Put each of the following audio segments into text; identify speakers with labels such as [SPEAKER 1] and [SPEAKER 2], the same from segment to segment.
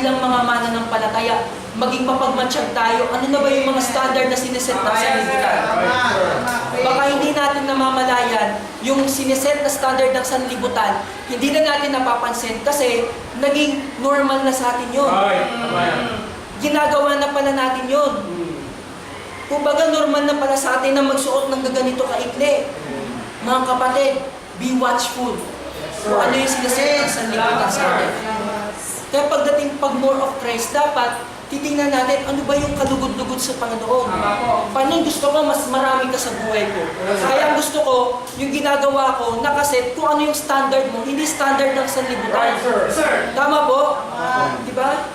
[SPEAKER 1] bilang mga mananampalataya, maging mapagmatsyag tayo. Ano na ba yung mga standard na sineset ng sanlibutan? Baka hindi natin namamalayan yung sineset na standard ng sanlibutan, hindi na natin napapansin kasi naging normal na sa atin yun. Ginagawa na pala natin yun. Kumbaga normal na pala sa atin na magsuot ng gaganito kaikli. Mga kapatid, be watchful. Kung ano yung sineset ng sanlibutan sa atin. Kaya pagdating pag more of Christ, dapat titingnan natin ano ba yung kalugod-lugod sa Panginoon. Paano gusto ko mas marami ka sa buhay ko? Kaya gusto ko, yung ginagawa ko, nakaset kung ano yung standard mo, hindi standard ng sanlibutan. Tama po? Diba?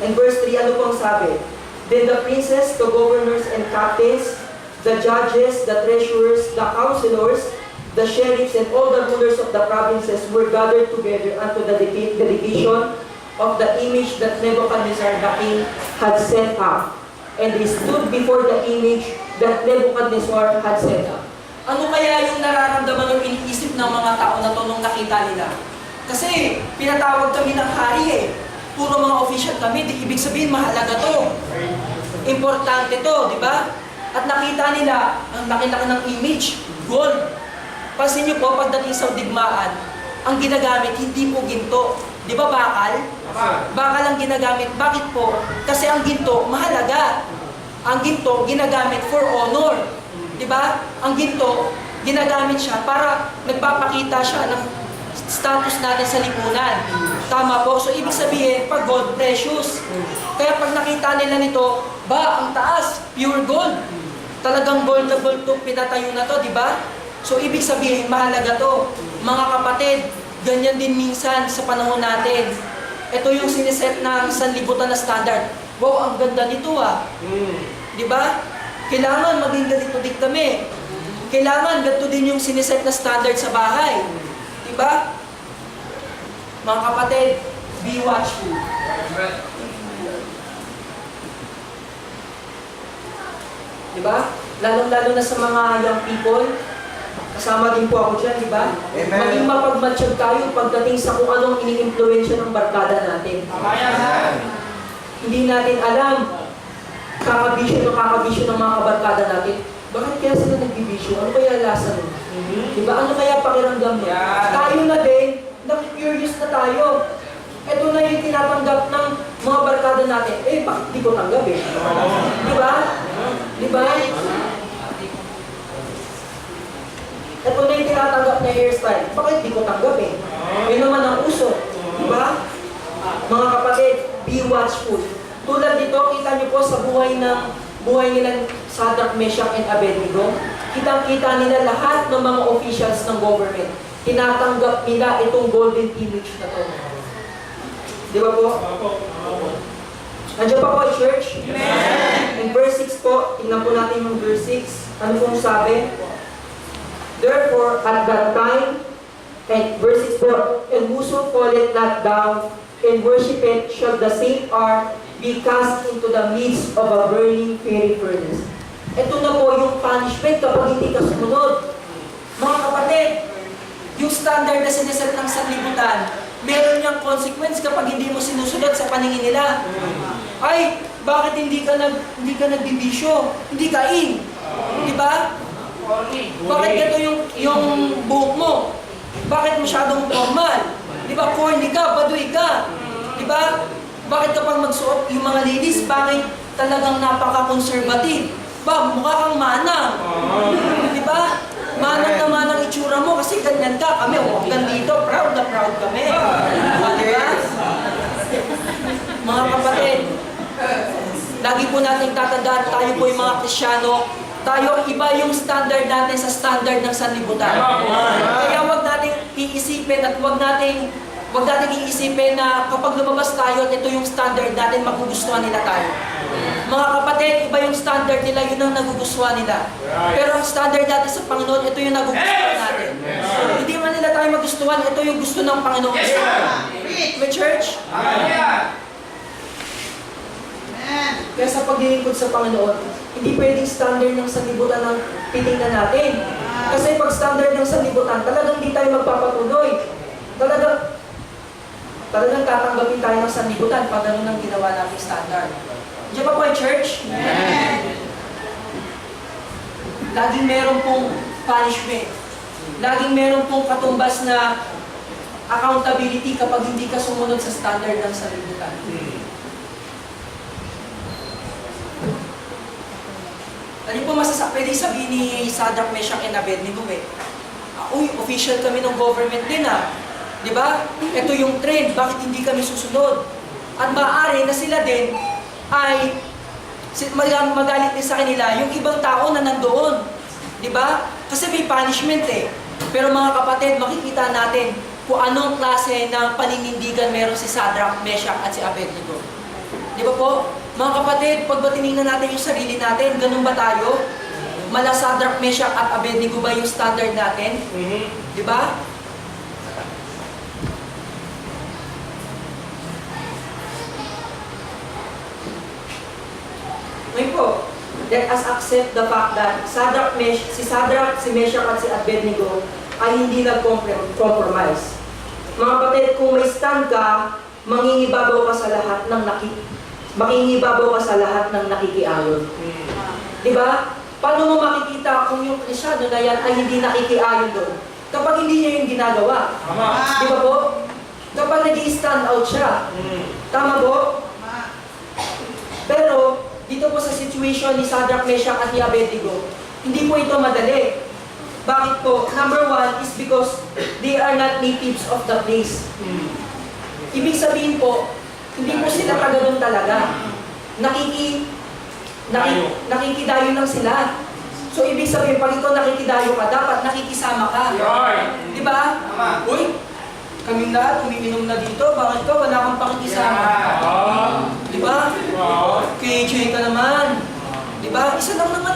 [SPEAKER 1] And verse 3, ano pong sabi? Then the princes, the governors and captains, the judges, the treasurers, the counselors, the sheriffs, and all the rulers of the provinces were gathered together unto the dedication of the image that Nebuchadnezzar the king had set up. And they stood before the image that Nebuchadnezzar had set up. Ano kaya yung nararamdaman o iniisip ng mga tao na to nung nakita nila? Kasi pinatawag kami ng hari eh. Puro mga official kami, di ibig sabihin mahalaga to. Importante to, di ba? At nakita nila, ang laki-laki ng image, gold. Pansin niyo po, pagdating sa digmaan, ang ginagamit, hindi po ginto. Di ba bakal? Bakal ang ginagamit. Bakit po? Kasi ang ginto, mahalaga. Ang ginto, ginagamit for honor. Di ba? Ang ginto, ginagamit siya para nagpapakita siya ng status natin sa lipunan. Tama po. So, ibig sabihin, pag gold, precious. Kaya pag nakita nila nito, ba, ang taas, pure gold. Talagang gold na gold to, pinatayo na to, di ba? So, ibig sabihin, mahalaga to. Mga kapatid, ganyan din minsan sa panahon natin. Ito yung siniset ng sanlibutan na standard. Wow, ang ganda nito ah. Di ba? Kailangan maging ganito din kami. Kailangan ganito din yung siniset na standard sa bahay. Di ba? Mga kapatid, be watchful. Di ba? Lalong-lalo na sa mga young people, kasama din po ako dyan, di ba? Maging mapagmatsyag tayo pagdating sa kung anong ini-influensya ng barkada natin. Hindi natin alam kakabisyo ng mga kabarkada natin. Bakit kaya sila nagbibisyo? Ano kaya lasa nun? Di ba? Ano kaya pakiramdam nun? Tayo na din, na-curious na tayo. Ito na yung tinatanggap ng mga barkada natin. Eh, bakit di ko tanggap eh? Di ba? Di ba? Ito na yung tinatanggap na hairstyle. Bakit di ko tanggap eh? Yun naman ang uso. Diba? Mga kapatid, be watchful. Tulad dito, kita niyo po sa buhay nilang Shadrach, Meshach, and Abednego. Kitang-kita nila lahat ng mga officials ng government. Tinatanggap nila itong golden image na to. Di ba po? Nandiyan pa po, church? In verse 6 po, tingnan po natin yung verse 6. Ano pong sabi? Therefore, at that time, and verse 6 po, and whoso falleth not down and worshipeth shall the same hour be cast into the midst of a burning fiery furnace. Ito na po yung punishment kapag hindi ka sumunod. Mga kapatid, yung standard na siniset ng sanlibutan, meron niyang consequence kapag hindi mo sinusunod sa paningin nila. Ay, bakit hindi ka nagbibisyo? Hindi ka in. Di ba? Bakit ito yung buhok mo? Bakit masyadong formal? Di ba? Corny ka, baduy ka. Di ba? Bakit kapag magsuot yung mga ladies, bakit talagang napaka-conservative? Ba, mukha kang manang. Di ba? Manang na manang itsura mo kasi ganyan ka. Kami, hanggang dito, proud na proud kami. Di ba? Mga kapatid, lagi po natin tatandaan, tayo po yung mga Krisyano, tayo, iba yung standard natin sa standard ng sanlibutan. Kaya wag nating iisipin at wag nating iisipin na kapag lumabas tayo at ito yung standard natin, magugustuhan nila tayo. Mga kapatid, iba yung standard nila, yun ang nagugustuhan nila. Pero ang standard natin sa Panginoon, ito yung nagugustuhan natin. Hindi man nila tayo magustuhan, ito yung gusto ng Panginoon. May church? Kaya sa paglilingkod sa Panginoon, hindi pwedeng standard ng sanlibutan ang titingnan natin. Kasi pag standard ng sanlibutan, talagang hindi tayo magpapatuloy. ng sanlibutan pag ganun ang ginawa namin standard. Diyan pa po ay church? Laging meron pong punishment. Laging meron pong katumbas na accountability kapag hindi ka sumunod sa standard ng sanlibutan. Ano po pwede sabihin ni Shadrach, Meshach, and Abednego uy, official kami ng government din Di ba? Ito yung trend, bakit hindi kami susunod? At maaari na sila din ay magalit din sa kanila yung ibang tao na nandoon. Di ba? Kasi may punishment Pero mga kapatid, makikita natin kung anong klase ng paninindigan meron si Shadrach, Meshach, at si Abednego. Di ba po? Mga kapatid, pag tinignan natin yung sarili natin, ganun ba tayo? Mala Shadrach, Meshach, at Abednego ba yung standard natin? Di ba? Ngayon po, let us accept the fact that si Shadrach, si Meshach, at si Abednego ay hindi nag-compromise. Mga kapatid, kung may stand ka, mangingibabaw ka sa lahat ng nakikiayon. Di ba? Paano mo makikita kung yung Kristyano na yan ay hindi nakikiayon doon? Kapag hindi niya yung ginagawa. Di ba po? Kapag nag-i-stand out siya. Tama po? Pero, dito po sa situation ni Shadrach, Meshach, at ni Abednego, hindi po ito madali. Bakit po? Number one is because they are not natives of the place. Ibig sabihin po, hindi po sila taga doon talaga. Nakikidayo lang sila. So, ibig sabihin, pag ikaw nakikidayo ka, dapat nakikisama ka. Di ba? Uy, kaming lahat, umiinom na dito, bakit ka wala kang pakikisama? Di ba? KJ ka naman. Di ba? Isa lang naman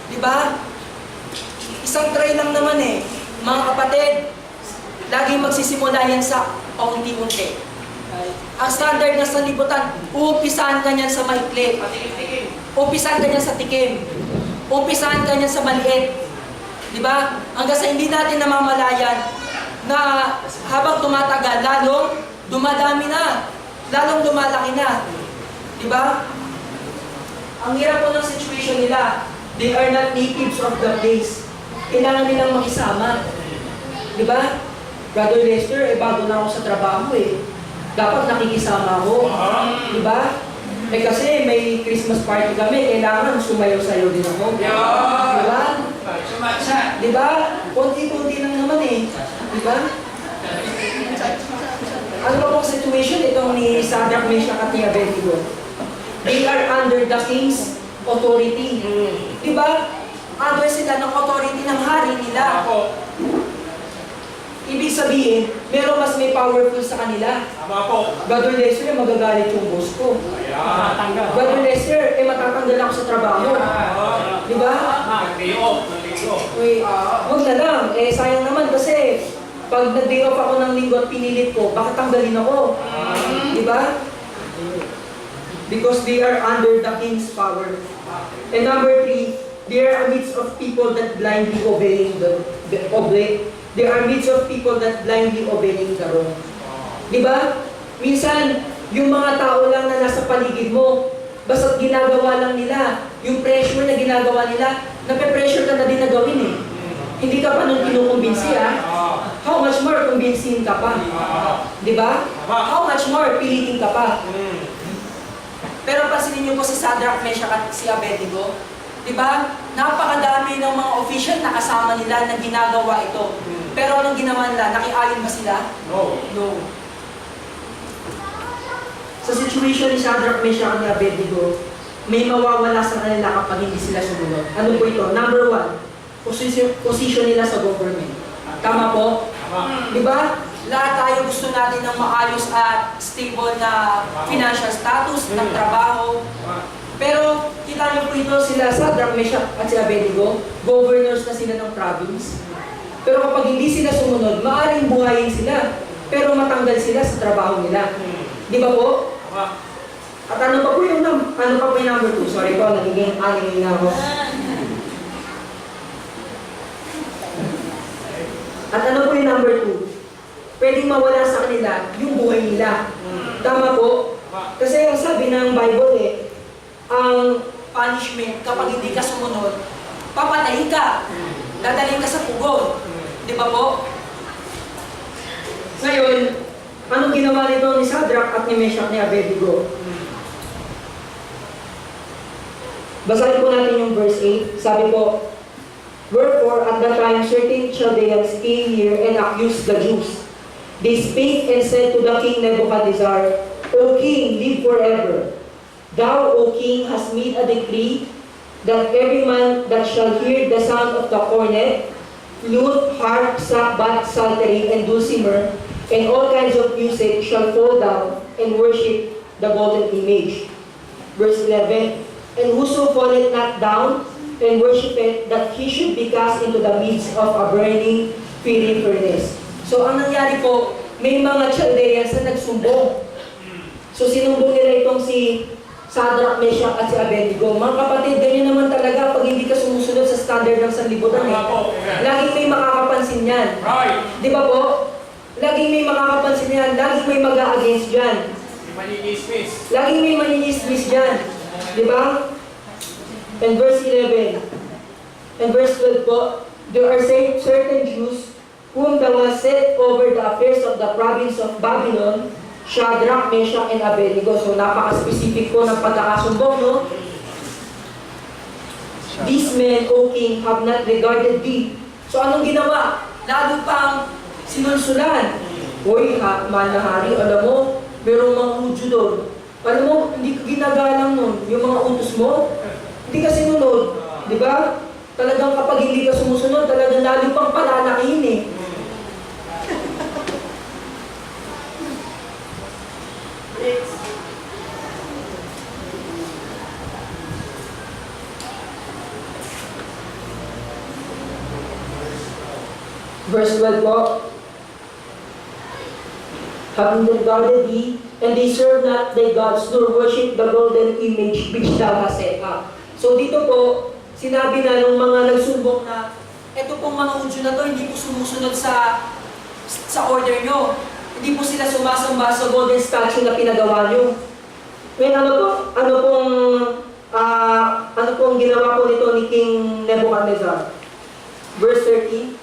[SPEAKER 1] Di ba? Isang try lang naman Mga kapatid, laging magsisimula yan sa paunti-unti. Ang standard ng sanlibutan, uumpisahan ka niyan sa maikli. Uumpisahan ka niyan sa tikim. Uumpisahan ka niyan sa maliit. Di ba? Hanggang sa hindi natin namamalayan na habang tumatagal, lalong dumadami na. Lalong lumalaki na. Di ba? Ang hirap po ng situation nila, they are not natives of the place. Kailangan nilang makisama. Di ba? Brother Lester, bago na ako sa trabaho dapat nakikisama ako. Di ba? Kasi may Christmas party kami, kailangan sumayaw-sayaw din ako. Di ba? Di ba? Kunti-kunti lang naman Di ba? Ano ba pong situation itong ni Shadrach, Meshach, at ni Abednego? They are under the king's authority. Di ba? Under sila ng authority ng hari nila. Ibig sabihin, meron mas may powerful sa kanila. Brother Lester, magagalit yung boss ko. Brother Lester, matatanggal ako sa trabaho. Di ba? Uy, huwag na lang. Sayang naman kasi pag nag-day off ako ng linggo at pinilit ko, bakit tanggalin ako? Di ba? Because they are under the king's power. And number 3, they are amidst of people that blindly obeying There are midst of people that blindly obeying the wrong. Di ba? Minsan, yung mga tao lang na nasa paligid mo, basta ginagawa lang nila, yung pressure na ginagawa nila, nape-pressure ka na din na gawin Hindi ka pa nung kinukumbinsi How much more kumbinsihin ka pa? Di ba? How much more pilitin ka pa? Pero pansinin niyo po si Shadrach, Meshach, at si Abednego, di ba? Napakadami ng mga official na kasama nila na ginagawa ito. Pero anong ginawa nila? Nakiayon ba sila? No. Sa situation ni Shadrach, Meshach, at Abednego, may mawawala sa kanila kapag hindi sila sumunod. Ano po ito? Number 1, position nila sa government. Tama po? Di ba? Lahat tayo gusto natin ng maayos at stable na financial status, ng trabaho. Pero kita niyo po ito sila, Shadrach, Meshach, at si Abednego, governors na sila ng province. Pero kapag hindi sila sumunod, maaaring buhayin sila. Pero matanggal sila sa trabaho nila. Di ba po? At ano pa po yung number 2? Sorry po, nagiging aling na ako. At ano po yung number 2? pwedeng mawala sa kanila yung buhay nila. Tama po? Kasi ang sabi ng Bible ang punishment kapag hindi ka sumunod, papatayin ka. Dadalhin ka sa pugon. Di ba po? Ngayon, anong ginawa nito ni Shadrach at ni Meshach ni Abednego? Basahin po natin yung verse 8. Sabi po, "Wherefore at that time certain Chaldeans came here and accused the Jews. They spake and said to the king Nebuchadnezzar, O king, live forever. Thou, O king, hast made a decree that every man that shall hear the sound of the cornet, flute, harp, sackbut, psaltery, and dulcimer, and all kinds of music shall fall down and worship the golden image." Verse 11, "And whoso falleth not down and worshipeth, that he should be cast into the midst of a burning fiery furnace." So ang nangyari po, may mga Chaldeans na nagsumbong. So sinumbong nila itong si Shadrach, Meshach at si Abednego. Mga kapatid, ganyan naman talaga pag hindi ka sumusunod sa standard ng sanlibutan. Laging may makakapansin yan.
[SPEAKER 2] Right.
[SPEAKER 1] Di ba po? Laging may makakapansin yan. Laging may mag-a-against dyan.
[SPEAKER 2] Maninismis.
[SPEAKER 1] Laging may maninismis dyan. Di ba? And verse 11. And verse 12 po, "There are certain Jews whom thou hast set over the affairs of the province of Babylon, Shadrach, Meshach, and Abednego." So napaka-specific po ng pagkakasumbong, no? "These men, O king, have not regarded thee." So anong ginawa? Lalo pang sinulsulan. "Hoy, mahal na hari, alam mo, merong mga Hudyo doon. Alam mo, hindi ka ginagalang nun. Yung mga utos mo, hindi ka sinunod." Di ba? Talagang kapag hindi ka sumusunod, talagang lalo pang palalakihin eh. Verse 12 po, "Having regarded thee, and they serve not thy gods, nor worship the golden image which thou hast set up." So dito po, sinabi na ng mga nagsumbong na, eto pong mga Hudyo na to, hindi po sumusunod sa order nyo. Hindi po sila sumasamba sa golden statue na pinagawa nyo. Ngayon, ano pong ginawa po nito ni King Nebuchadnezzar? Verse 13,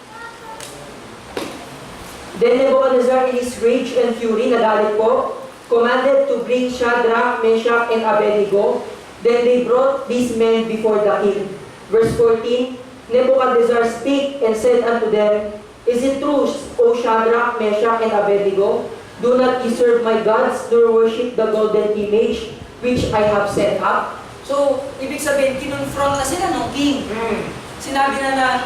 [SPEAKER 1] "Then Nebuchadnezzar in his rage and fury," nagalit po, "commanded to bring Shadrach, Meshach, and Abednego. Then they brought these men before the king." Verse 14, "Nebuchadnezzar spake and said unto them, Is it true, O Shadrach, Meshach, and Abednego? Do not ye serve my gods, nor worship the golden image which I have set up?" So, ibig sabihin, kinonfront na sila ng king. Sinabi na,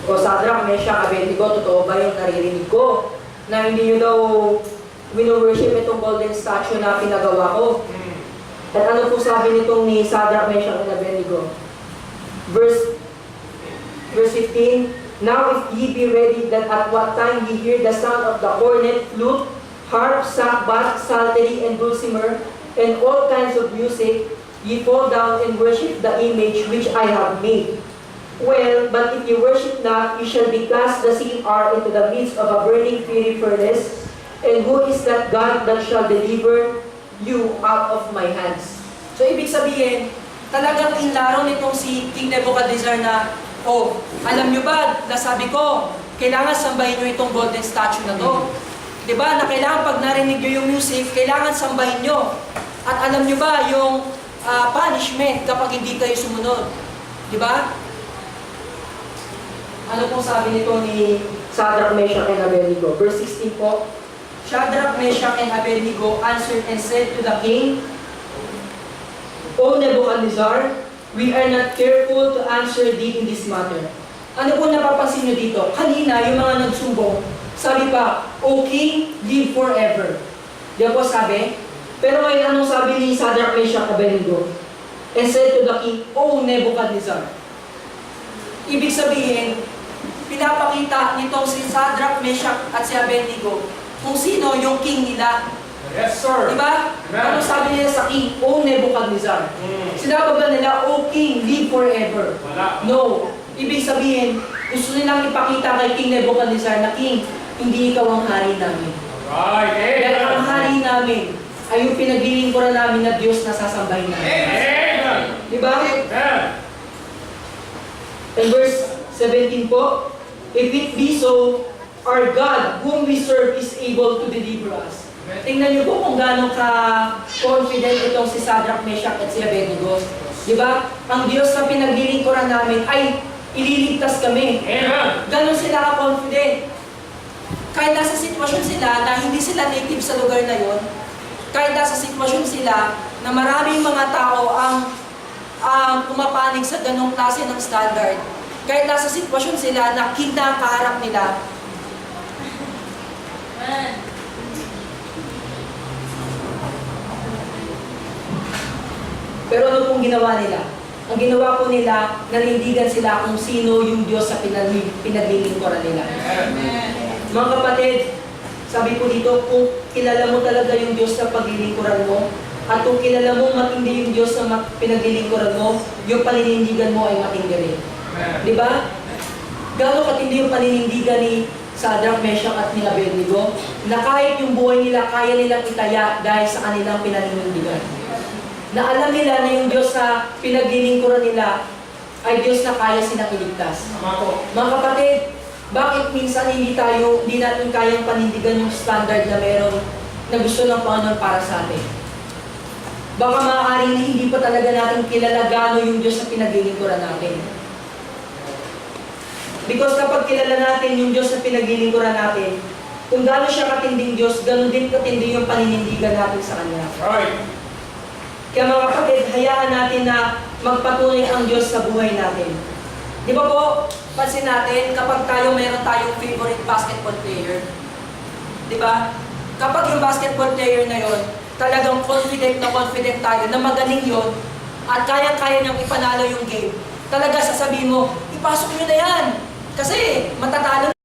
[SPEAKER 1] "O Shadrach, Meshach, Abednego, totoo ba yung naririnig ko? Na hindi nyo daw wino-worship itong golden statue na pinagawa ko?" At ano po sabi nitong ni Shadrach, Meshach, and Abednego? Verse 15, "Now if ye be ready, that at what time ye hear the sound of the cornet, flute, harp, sackbut, psaltery, and dulcimer, and all kinds of music, ye fall down and worship the image which I have made. Well, but if ye worship not, ye shall be cast the same hour into the midst of a burning fiery furnace. And who is that God that shall deliver you out of my hands?" So ibig sabihin, talagang inlaro nitong si King Nebuchadnezzar na, "Oh, alam nyo ba, nasabi ko, kailangan sambahin nyo itong golden statue na to. Diba, na kailangan pag narinig nyo yung music, kailangan sambahin nyo. At alam nyo ba yung punishment kapag hindi kayo sumunod?" Diba? Ano pong sabi nito ni Shadrach, Meshach, and Abednego? Verse 16 po, "Shadrach, Meshach, and Abednego answered and said to the king, O Nebuchadnezzar, we are not careful to answer thee in this matter." Ano po napapansin nyo dito? Kanina, yung mga nagsumbong, sabi pa, "O king, live forever." Di ba po sabi? Pero ngayon, anong sabi ni Shadrach, Meshach, Abednego? And said to the king, O Nebuchadnezzar. Ibig sabihin, pinapakita nitong si Shadrach, Meshach, at si Abednego kung sino yung king nila.
[SPEAKER 2] Yes, sir.
[SPEAKER 1] Diba? Ano sabi nila sa king? O Nebuchadnezzar. Sinabi ba nila, O king, live forever?
[SPEAKER 2] Wala.
[SPEAKER 1] No. Ibig sabihin, Gusto nilang ipakita kay King Nebuchadnezzar na, King, hindi ikaw ang hari namin.
[SPEAKER 2] Right.
[SPEAKER 1] Dahil ang
[SPEAKER 2] Amen.
[SPEAKER 1] hari namin ay yung pinaglilingkuran namin na Diyos na sasambahin namin.
[SPEAKER 2] Amen.
[SPEAKER 1] Di ba?
[SPEAKER 2] Amen.
[SPEAKER 1] And verse 17 po, if it be so, our God, whom we serve, is able to deliver us. Tingnan niyo po kung gaano ka-confident itong si Shadrach, Meshach at si Abednego. Di ba? Ang Diyos na pinaglilingkuran namin ay ililigtas kami.
[SPEAKER 2] Amen.
[SPEAKER 1] Ganon sila ka-confident. Kahit nasa sitwasyon sila na hindi sila native sa lugar na yon, kahit nasa sitwasyon sila na maraming mga tao ang pumapanig sa ganong klase ng standard, kahit nasa sitwasyon sila na kinakaharap nila, pero ano pong ginawa nila? Ang ginawa po nila, nanindigan sila kung sino yung Diyos sa pinaglilingkuran nila. Mga kapatid, sabi po dito, kung kilala mo talaga yung Diyos na paglilingkuran mo, at kung kilala mo matindi yung Diyos na pinaglilingkuran mo, yung paninindigan mo ay matindi rin. Di ba? Gano'ng katindi yung paninindigan ni Shadrach, Meshach at ni Abednego, na kahit yung buhay nila, kaya nilang itaya dahil sa kanilang pinaninindigan. Na alam nila na yung Diyos na pinaglilingkuran nila ay Diyos na kaya silang iligtas.
[SPEAKER 2] Tama po.
[SPEAKER 1] Mga kapatid, bakit minsan hindi natin kayang panindigan yung standard na meron na gusto ng Panginoon para sa atin? Baka maaaring hindi pa talaga natin kilala gaano yung Diyos na pinaglilingkuran natin. Because kapag kilala natin yung Diyos na pinaglilingkuran natin, kung gaano siya katinding Diyos, gano'n din katindi yung paninindigan natin sa Kanya.
[SPEAKER 2] Right.
[SPEAKER 1] Kaya mga kapatid, hayaan natin na magpatunay ang Diyos sa buhay natin. Di ba po, pansin natin, kapag meron tayong favorite basketball player, di ba? Kapag yung basketball player na yon, talagang confident tayo na magaling yon at kayang-kaya niyang ipanalo yung game, talaga sasabihin mo, ipasok nyo na yan! Kasi matatalo